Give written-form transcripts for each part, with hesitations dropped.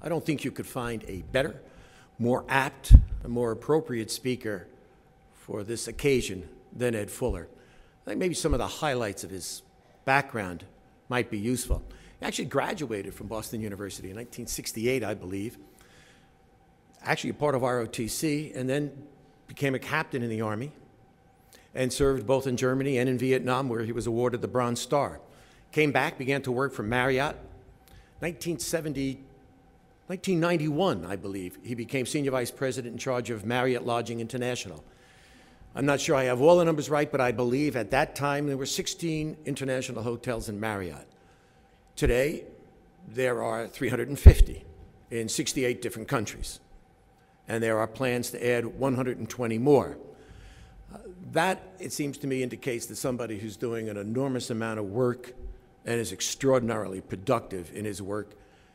I don't think you could find a better, more apt, a more appropriate speaker for this occasion than Ed Fuller. I think maybe some of the highlights of his background might be useful. He actually graduated from Boston University in 1968, I believe, actually a part of ROTC, and then became a captain in the Army and served both in Germany and in Vietnam, where he was awarded the Bronze Star. Came back, began to work for Marriott. 1991, I believe, he became Senior Vice President in charge of Marriott Lodging International. I'm not sure I have all the numbers right, but I believe at that time there were 16 international hotels in Marriott. Today, there are 350 in 68 different countries, and there are plans to add 120 more. That, it seems to me, indicates that somebody who's doing an enormous amount of work and is extraordinarily productive in his work,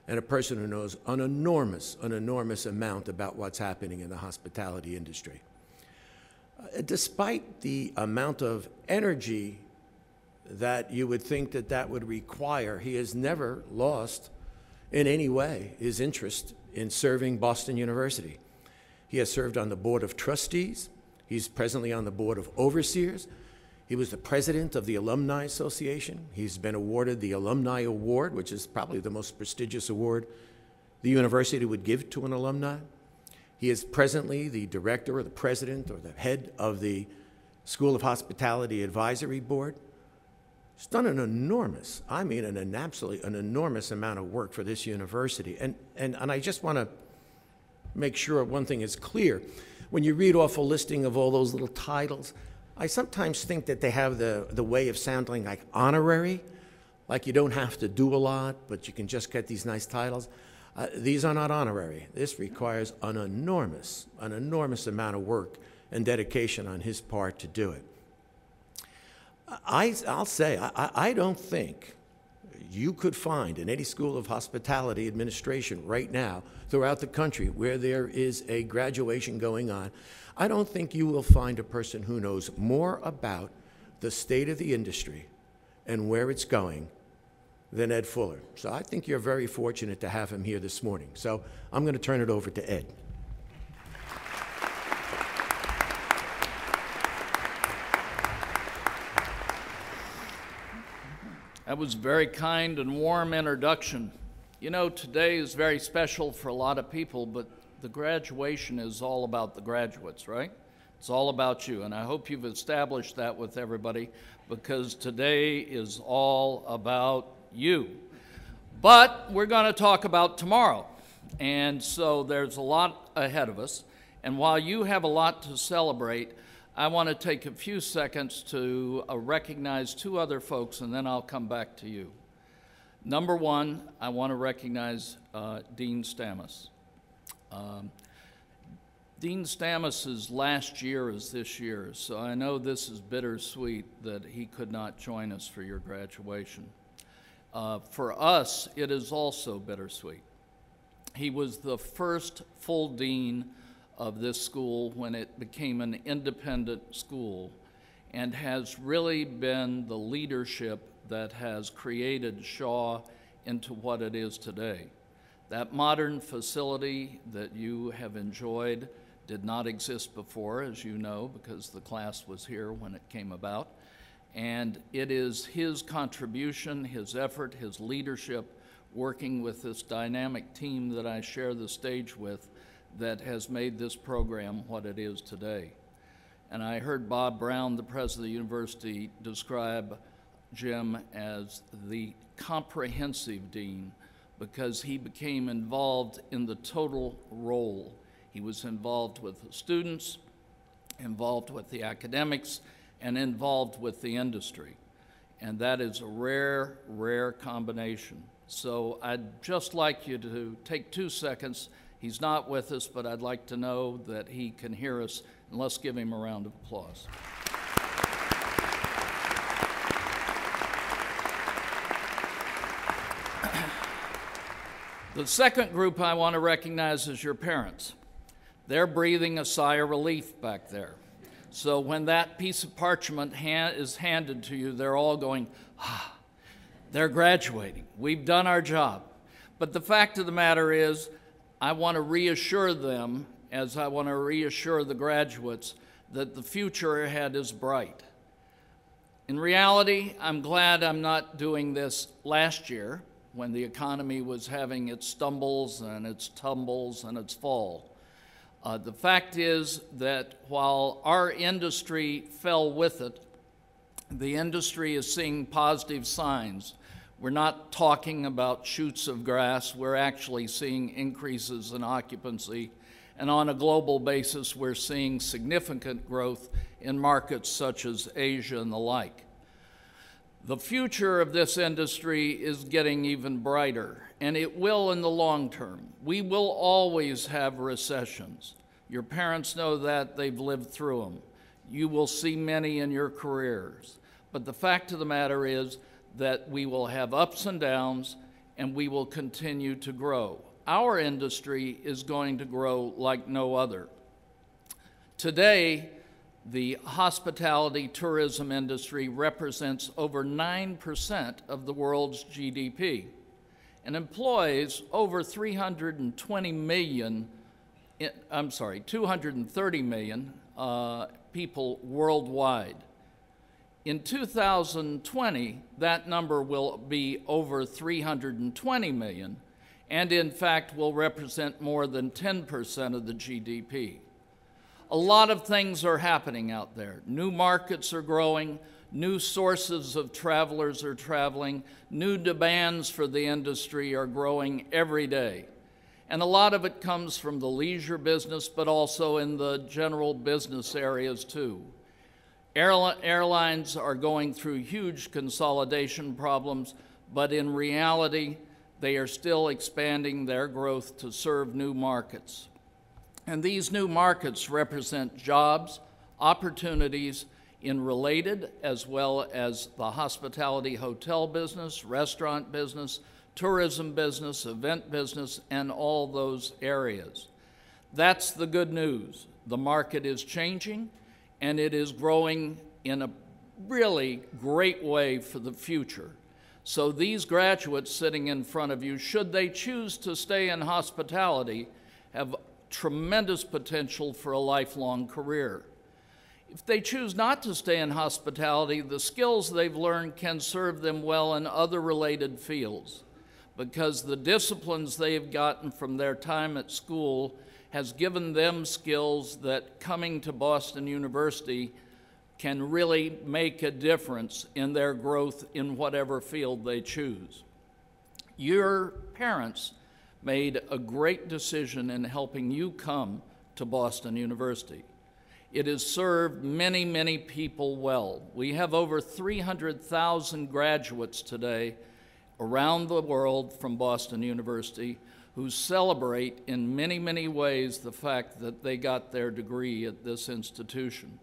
and a person who knows an enormous amount about what's happening in the hospitality industry. Despite the amount of energy that you would think that that would require, he has never lost in any way his interest in serving Boston University. He has served on the Board of Trustees. He's presently on the Board of Overseers. He was the president of the Alumni Association. He's been awarded the Alumni Award, which is probably the most prestigious award the university would give to an alumni. He is presently the director or the president or the head of the School of Hospitality Advisory Board. He's done an enormous, I mean absolutely an enormous amount of work for this university. And I just want to make sure one thing is clear. When you read off a listing of all those little titles, I sometimes think that they have the way of sounding like honorary, like you don't have to do a lot, but you can just get these nice titles. These are not honorary. This requires an enormous amount of work and dedication on his part to do it. I'll say, I don't think you could find in any school of hospitality administration right now throughout the country where there is a graduation going on, I don't think you will find a person who knows more about the state of the industry and where it's going than Ed Fuller. So I think you're very fortunate to have him here this morning. So I'm going to turn it over to Ed. That was a very kind and warm introduction. You know, today is very special for a lot of people, but the graduation is all about the graduates, right? It's all about you, and I hope you've established that with everybody, because today is all about you. But we're going to talk about tomorrow, and so there's a lot ahead of us, and while you have a lot to celebrate, I want to take a few seconds to recognize two other folks, and then I'll come back to you. Number one, I want to recognize Dean Stamus. Dean Stamus's last year is this year, so I know this is bittersweet that he could not join us for your graduation. For us, it is also bittersweet. He was the first full dean of this school when it became an independent school, and has really been the leadership that has created SHA into what it is today. That modern facility that you have enjoyed did not exist before, as you know, because the class was here when it came about. And it is his contribution, his effort, his leadership, working with this dynamic team that I share the stage with, that has made this program what it is today. And I heard Bob Brown, the president of the university, describe Jim as the comprehensive dean, because he became involved in the total role. He was involved with the students, involved with the academics, and involved with the industry. And that is a rare, rare combination. So I'd just like you to take 2 seconds. He's not with us, but I'd like to know that he can hear us, and let's give him a round of applause. The second group I want to recognize is your parents. They're breathing a sigh of relief back there. So when that piece of parchment is handed to you, they're all going, ah, they're graduating. We've done our job. But the fact of the matter is, I want to reassure them, as I want to reassure the graduates, that the future ahead is bright. In reality, I'm glad I'm not doing this last year when the economy was having its stumbles and its tumbles and its fall. The fact is that while our industry fell with it, the industry is seeing positive signs. We're not talking about shoots of grass. We're actually seeing increases in occupancy. And on a global basis, we're seeing significant growth in markets such as Asia and the like. The future of this industry is getting even brighter, and it will in the long term. We will always have recessions. Your parents know that. They've lived through them. You will see many in your careers. But the fact of the matter is that we will have ups and downs, and we will continue to grow. Our industry is going to grow like no other. Today, the hospitality tourism industry represents over 9% of the world's GDP and employs over 230 million people worldwide. In 2020, that number will be over 320 million, and in fact will represent more than 10% of the GDP. A lot of things are happening out there. New markets are growing, new sources of travelers are traveling, new demands for the industry are growing every day. And a lot of it comes from the leisure business, but also in the general business areas too. Airlines are going through huge consolidation problems, but in reality, they are still expanding their growth to serve new markets. And these new markets represent jobs, opportunities in related as well as the hospitality hotel business, restaurant business, tourism business, event business, and all those areas. That's the good news. The market is changing, and it is growing in a really great way for the future. So these graduates sitting in front of you, should they choose to stay in hospitality, have tremendous potential for a lifelong career. If they choose not to stay in hospitality, the skills they've learned can serve them well in other related fields, because the disciplines they've gotten from their time at school has given them skills that coming to Boston University can really make a difference in their growth in whatever field they choose. Your parents made a great decision in helping you come to Boston University. It has served many, many people well. We have over 300,000 graduates today around the world from Boston University who celebrate in many, many ways the fact that they got their degree at this institution.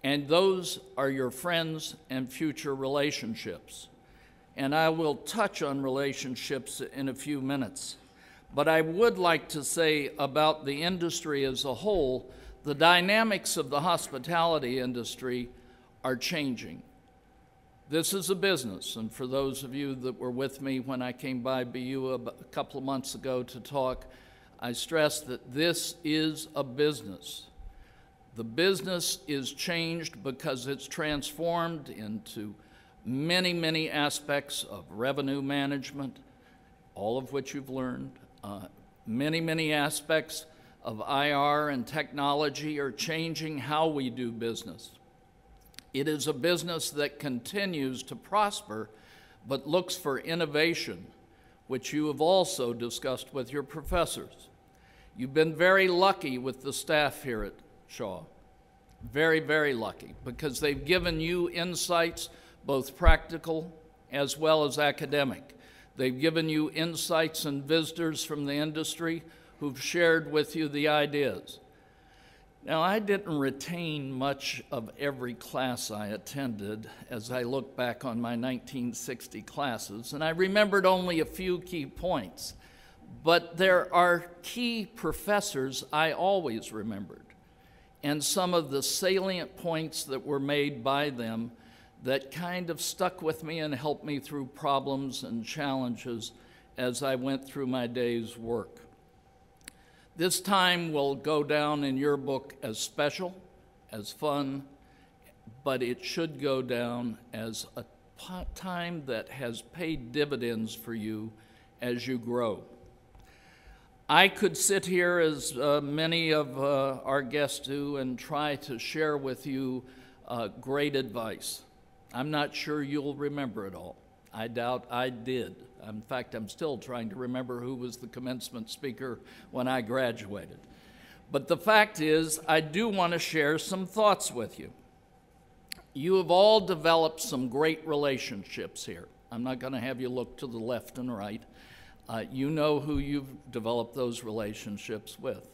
And those are your friends and future relationships. And I will touch on relationships in a few minutes. But I would like to say about the industry as a whole, the dynamics of the hospitality industry are changing. This is a business, and for those of you that were with me when I came by BU a couple of months ago to talk, I stressed that this is a business. The business is changed because it's transformed into many, many aspects of revenue management, all of which you've learned. Many, many aspects of IR and technology are changing how we do business. It is a business that continues to prosper, but looks for innovation, which you have also discussed with your professors. You've been very lucky with the staff here at SHA. Very, very lucky, because they've given you insights, both practical as well as academic. They've given you insights and visitors from the industry who've shared with you the ideas. Now, I didn't retain much of every class I attended as I look back on my 1960 classes, and I remembered only a few key points. But there are key professors I always remembered, and some of the salient points that were made by them that kind of stuck with me and helped me through problems and challenges as I went through my day's work. This time will go down in your book as special, as fun, but it should go down as a time that has paid dividends for you as you grow. I could sit here, as many of our guests do, and try to share with you great advice. I'm not sure you'll remember it all. I doubt I did. In fact, I'm still trying to remember who was the commencement speaker when I graduated. But the fact is, I do want to share some thoughts with you. You have all developed some great relationships here. I'm not going to have you look to the left and right. You know who you've developed those relationships with.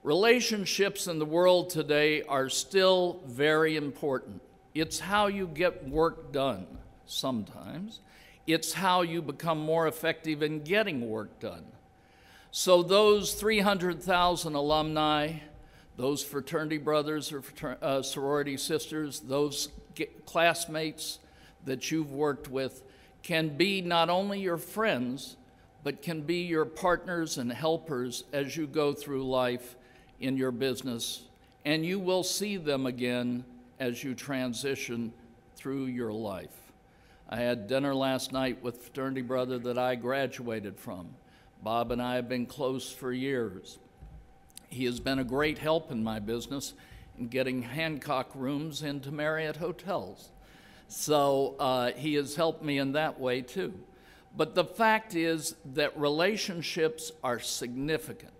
Relationships in the world today are still very important. It's how you get work done sometimes. It's how you become more effective in getting work done. So those 300,000 alumni, those fraternity brothers or sorority sisters, those classmates that you've worked with can be not only your friends, but can be your partners and helpers as you go through life in your business, and you will see them again as you transition through your life. I had dinner last night with a fraternity brother that I graduated from. Bob and I have been close for years. He has been a great help in my business in getting Hancock rooms into Marriott hotels. So he has helped me in that way too. But the fact is that relationships are significant.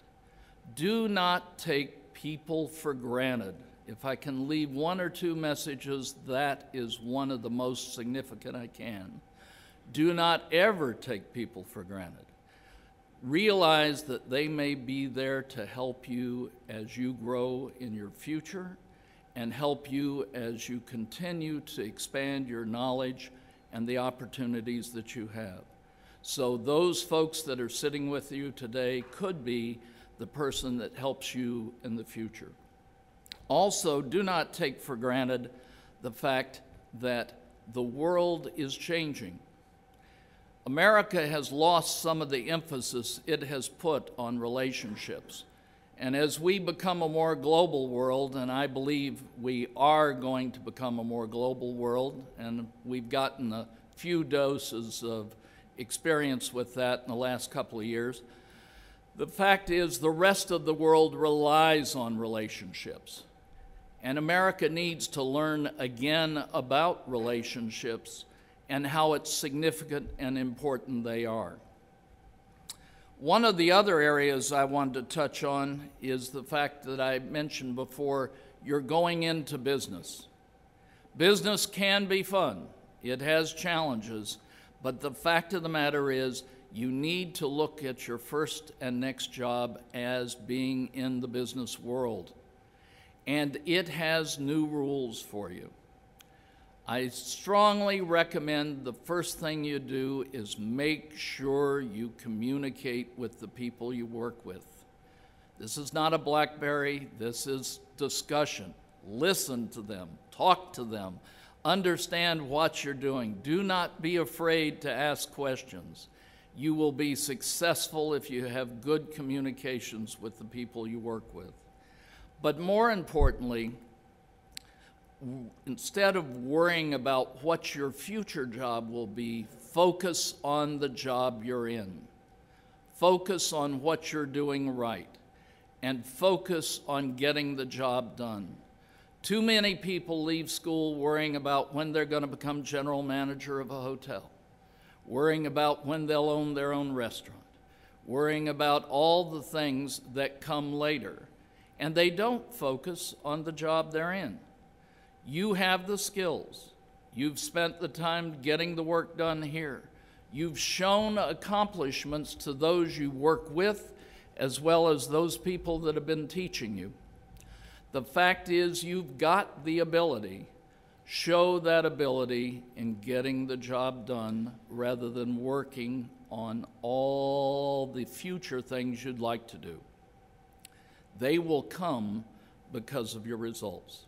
Do not take people for granted. If I can leave one or two messages, that is one of the most significant I can. Do not ever take people for granted. Realize that they may be there to help you as you grow in your future and help you as you continue to expand your knowledge and the opportunities that you have. So those folks that are sitting with you today could be the person that helps you in the future. Also, do not take for granted the fact that the world is changing. America has lost some of the emphasis it has put on relationships. And as we become a more global world, and I believe we are going to become a more global world, and we've gotten a few doses of experience with that in the last couple of years, the fact is the rest of the world relies on relationships. And America needs to learn again about relationships and how it's significant and important they are. One of the other areas I wanted to touch on is the fact that I mentioned before, you're going into business. Business can be fun. It has challenges, but the fact of the matter is you need to look at your first and next job as being in the business world. And it has new rules for you. I strongly recommend the first thing you do is make sure you communicate with the people you work with. This is not a BlackBerry, this is discussion. Listen to them, talk to them, understand what you're doing. Do not be afraid to ask questions. You will be successful if you have good communications with the people you work with. But more importantly, instead of worrying about what your future job will be, focus on the job you're in. Focus on what you're doing right, and focus on getting the job done. Too many people leave school worrying about when they're going to become general manager of a hotel, worrying about when they'll own their own restaurant, worrying about all the things that come later, and they don't focus on the job they're in. You have the skills. You've spent the time getting the work done here. You've shown accomplishments to those you work with, as well as those people that have been teaching you. The fact is, you've got the ability. Show that ability in getting the job done rather than working on all the future things you'd like to do. They will come because of your results.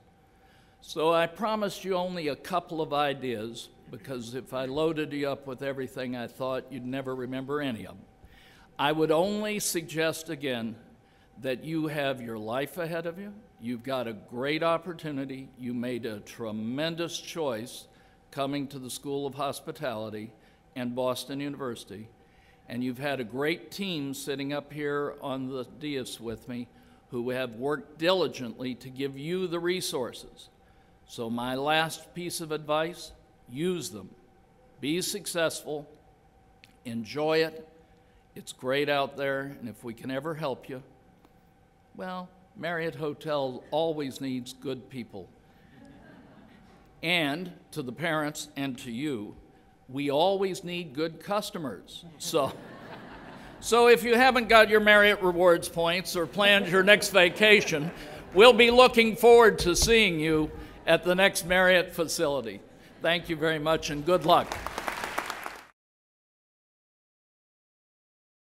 So I promised you only a couple of ideas, because if I loaded you up with everything, I thought you'd never remember any of them. I would only suggest again that you have your life ahead of you. You've got a great opportunity. You made a tremendous choice coming to the School of Hospitality and Boston University. And you've had a great team sitting up here on the dais with me who have worked diligently to give you the resources. So my last piece of advice, use them. Be successful. Enjoy it. It's great out there, and if we can ever help you, well, Marriott Hotel always needs good people. And to the parents and to you, we always need good customers. So if you haven't got your Marriott Rewards points or planned your next vacation, we'll be looking forward to seeing you at the next Marriott facility. Thank you very much and good luck.